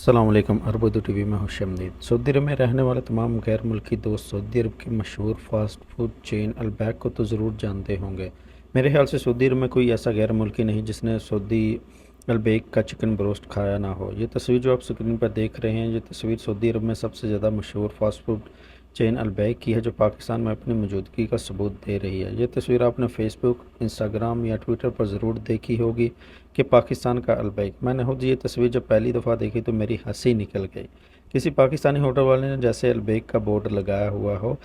अस्सलाम वालेकुम। अरब टीवी में खुश आमदीद। सऊदी अरब में रहने वाले तमाम गैर मुल्की दोस्त सऊदी अरब की मशहूर फ़ास्ट फूड चेन अलबैक को तो ज़रूर जानते होंगे। मेरे ख्याल से सऊदी अरब में कोई ऐसा गैर मुल्की नहीं जिसने सऊदी अलबैक का चिकन ब्रोस्ट खाया ना हो। ये तस्वीर जो आप स्क्रीन पर देख रहे हैं, ये तस्वीर सऊदी अरब में सबसे ज़्यादा मशहूर फ़ास्ट फूड चेन अलबैक की है, जो पाकिस्तान में अपनी मौजूदगी का सबूत दे रही है। ये तस्वीर आपने फ़ेसबुक, इंस्टाग्राम या ट्विटर पर ज़रूर देखी होगी कि पाकिस्तान का अलबैक। मैंने खुद ये तस्वीर जब पहली दफ़ा देखी तो मेरी हंसी निकल गई। किसी पाकिस्तानी होटल वाले ने जैसे अलबैक का बोर्ड लगाया हुआ हो।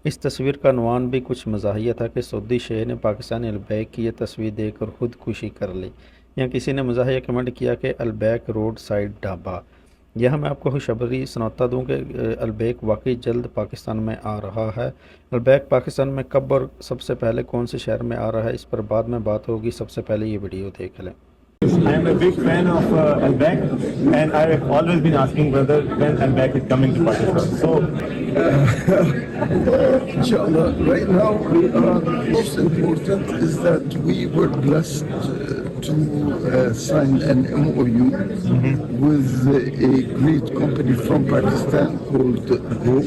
इस तस्वीर का उन्वान भी कुछ मज़ाहिया था कि सऊदी शहर ने पाकिस्तानी अलबैक की यह तस्वीर देखकर खुदकुशी कर ली। या किसी ने मज़ाहिया कमेंट किया कि अलबैक रोड साइड ढाबा। यह मैं आपको खुशखबरी सुनाता दूं कि अलबैक वाकई जल्द पाकिस्तान में आ रहा है। अलबैक पाकिस्तान में कब और सबसे पहले कौन से शहर में आ रहा है, इस पर बाद में बात होगी। सबसे पहले ये वीडियो देख लें। I am a big fan of Al-Baq, and I have always been asking whether when Al-Baq is coming to Pakistan. So, inshallah, right now, most important is that we were blessed to sign an MOU with a great company from Pakistan called Go,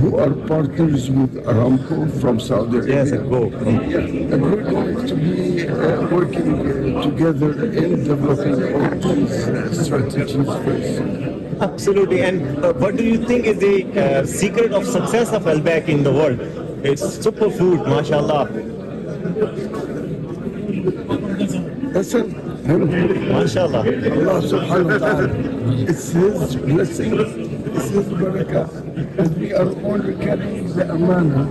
who are partners with Aramco from Saudi Arabia. yes, go. And we're going to be working together in developing all these strategies first. Absolutely. And what do you think is the secret of success of Al-Baq in the world? It's superfood, mashallah. That's it. Mashallah. Allah subhanahu wa ta'ala. It's His blessing. It's His barakah. And we are only carrying the amana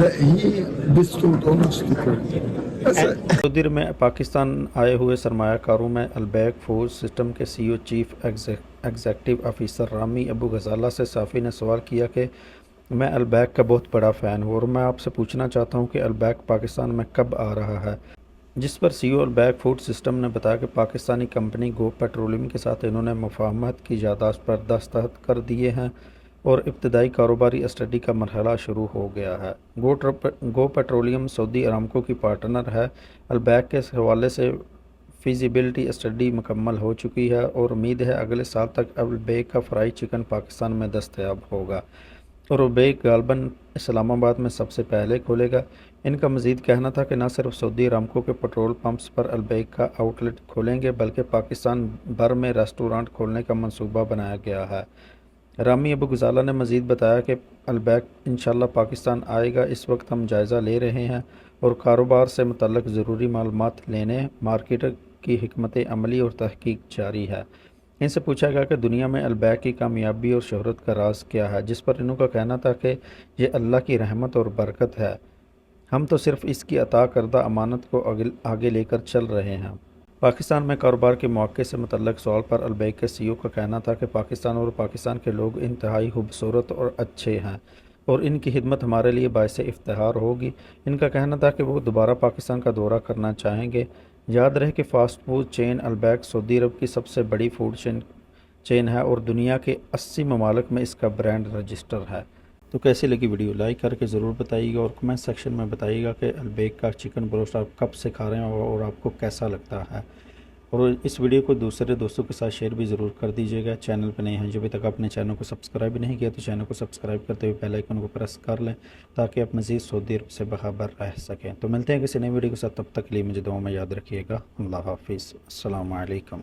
that He bestowed on us to carry. That's it. Saudi Arab में पाकिस्तान आए हुए सरमायाकारों में Albaik food system के CEO chief executive officer Rami Abu Ghazala से साफ़ी ने सवाल किया कि मैं अलबैक का बहुत बड़ा फ़ैन हूँ और मैं आपसे पूछना चाहता हूँ कि अलबैक पाकिस्तान में कब आ रहा है। जिस पर CEO अलबैक फूड सिस्टम ने बताया कि पाकिस्तानी कंपनी गो पेट्रोलियम के साथ इन्होंने मुफाहमत की यादाश्त पर दस्तखत कर दिए हैं और इब्तदाई कारोबारी स्टडी का मरहला शुरू हो गया है। गो पेट्रोलियम सऊदी अरामको की पार्टनर है। अलबैक के हवाले से फ़िज़िबिलिटी स्टडी मुकम्मल हो चुकी है और उम्मीद है अगले साल तक अलबैक का फ्राई चिकन पाकिस्तान में दस्तयाब होगा और अलबैक गालबन इस्लामाबाद में सबसे पहले खोलेगा। इनका मज़ीद कहना था कि न सिर्फ सऊदी अरामको के पेट्रोल पंप्स पर अलबैक का आउटलेट खोलेंगे बल्कि पाकिस्तान भर में रेस्टोरेंट खोलने का मंसूबा बनाया गया है। रामी अबू गजाला ने मज़ीद बताया कि अलबैक इंशाल्लाह पाकिस्तान आएगा। इस वक्त हम जायज़ा ले रहे हैं और कारोबार से मुतल्लिक़ ज़रूरी मालूमात लेने, मार्केट की हिकमत अमली और तहकीक जारी है। इनसे पूछा गया कि दुनिया में अलबैक की कामयाबी और शोहरत का राज क्या है, जिस पर इन्हों का कहना था कि ये अल्लाह की रहमत और बरकत है। हम तो सिर्फ़ इसकी अता करदा अमानत को आगे लेकर चल रहे हैं। पाकिस्तान में कारोबार के मौक़े से मुतल्लिक़ सवाल पर अलबैक के CEO का कहना था कि पाकिस्तान और पाकिस्तान के लोग इंतहाई खूबसूरत और अच्छे हैं और इनकी खिदमत हमारे लिए बाइस इफ्तिखार होगी। इनका कहना था कि वो दोबारा पाकिस्तान का दौरा करना चाहेंगे। याद रहे कि फ़ास्ट फूड चेन अलबैक सऊदी अरब की सबसे बड़ी फूड चेन है और दुनिया के 80 ममालिक में इसका ब्रांड रजिस्टर है। तो कैसी लगी वीडियो, लाइक करके ज़रूर बताइएगा और कमेंट सेक्शन में बताइएगा कि अलबैक का चिकन ब्रोस्ट आप कब से खा रहे हैं और आपको कैसा लगता है। और इस वीडियो को दूसरे दोस्तों के साथ शेयर भी ज़रूर कर दीजिएगा। चैनल पर नए हैं जो अभी तक अपने चैनल को सब्सक्राइब नहीं किया तो चैनल को सब्सक्राइब करते हुए बेल आइकन को प्रेस कर लें ताकि आप मज़ीद सऊदी अरब से बाखबर रह सकें। तो मिलते हैं किसी नई वीडियो के साथ, तब तक के लिए मुझे दुआ में याद रखिएगा। अल्लाह हाफिज़। अस्सलामु अलैकुम।